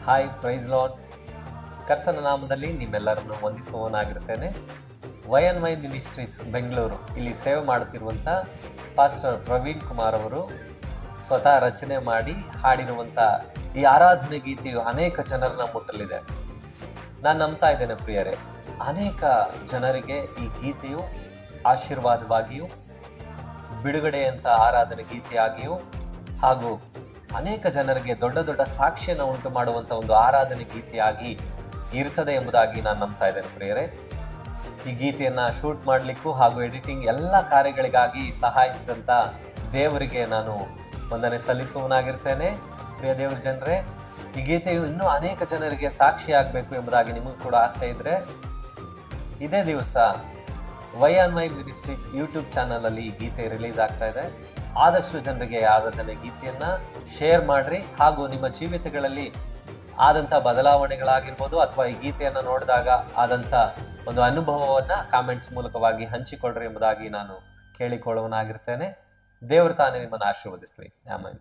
Hi, price lord. ಕರ್ತನ ನಾಮದಲ್ಲಿ ನಿಮ್ಮೆಲ್ಲರನ್ನು ವಂದಿಸುವವನಾಗಿರ್ತೇನೆ. ವೈ ಮಿನಿಸ್ಟ್ರೀಸ್ ಬೆಂಗಳೂರು ಇಲ್ಲಿ ಸೇವೆ ಮಾಡುತ್ತಿರುವಂಥ ಪಾಸ್ಟರ್ ಪ್ರವೀಣ್ ಕುಮಾರ್ ಅವರು ಸ್ವತಃ ರಚನೆ ಮಾಡಿ ಹಾಡಿರುವಂಥ ಈ ಆರಾಧನೆ ಗೀತೆಯು ಅನೇಕ ಜನರನ್ನ ಮುಟ್ಟಲಿದೆ. ನಾನು ನಂಬ್ತಾ ಇದ್ದೇನೆ ಪ್ರಿಯರೇ, ಅನೇಕ ಜನರಿಗೆ ಈ ಗೀತೆಯು ಆಶೀರ್ವಾದವಾಗಿಯೂ ಬಿಡುಗಡೆಯಂಥ ಆರಾಧನೆ ಗೀತೆಯಾಗಿಯೂ ಹಾಗೂ ಅನೇಕ ಜನರಿಗೆ ದೊಡ್ಡ ದೊಡ್ಡ ಸಾಕ್ಷಿಯನ್ನು ಉಂಟು ಮಾಡುವಂಥ ಒಂದು ಆರಾಧನೆ ಗೀತೆಯಾಗಿ ಇರ್ತದೆ ಎಂಬುದಾಗಿ ನಾನು ನಂಬ್ತಾ ಇದ್ದೇನೆ ಪ್ರಿಯರೇ. ಈ ಗೀತೆಯನ್ನು ಶೂಟ್ ಮಾಡಲಿಕ್ಕೂ ಹಾಗೂ ಎಡಿಟಿಂಗ್ ಎಲ್ಲ ಕಾರ್ಯಗಳಿಗಾಗಿ ಸಹಾಯಿಸಿದಂಥ ದೇವರಿಗೆ ನಾನು ವಂದನೆ ಸಲ್ಲಿಸುವನಾಗಿರ್ತೇನೆ. ಪ್ರಿಯ ದೇವರ ಜನರೇ, ಈ ಗೀತೆಯು ಇನ್ನೂ ಅನೇಕ ಜನರಿಗೆ ಸಾಕ್ಷಿಯಾಗಬೇಕು ಎಂಬುದಾಗಿ ನಿಮಗೂ ಕೂಡ ಆಸೆ ಇದ್ದರೆ ಇದೇ ದಿವಸ ವೈ ಮಿನಿಸ್ಟ್ರೀಸ್ ಯೂಟ್ಯೂಬ್ ಚಾನಲಲ್ಲಿ ಈ ಗೀತೆ ರಿಲೀಸ್ ಆಗ್ತಾ ಇದೆ. ಆದಷ್ಟು ಜನರಿಗೆ ಆರಾಧನೆ ಗೀತೆಯನ್ನು ಶೇರ್ ಮಾಡಿರಿ ಹಾಗೂ ನಿಮ್ಮ ಜೀವಿತಗಳಲ್ಲಿ ಆದಂಥ ಬದಲಾವಣೆಗಳಾಗಿರ್ಬೋದು ಅಥವಾ ಈ ಗೀತೆಯನ್ನು ನೋಡಿದಾಗ ಆದಂಥ ಒಂದು ಅನುಭವವನ್ನು ಕಾಮೆಂಟ್ಸ್ ಮೂಲಕವಾಗಿ ಹಂಚಿಕೊಳ್ಳ್ರಿ ಎಂಬುದಾಗಿ ನಾನು ಕೇಳಿಕೊಳ್ಳುವನಾಗಿರ್ತೇನೆ. ದೇವರು ತಾನೇ ನಿಮ್ಮನ್ನು ಆಶೀರ್ವದಿಸಲಿ. ಆಮೆನ್.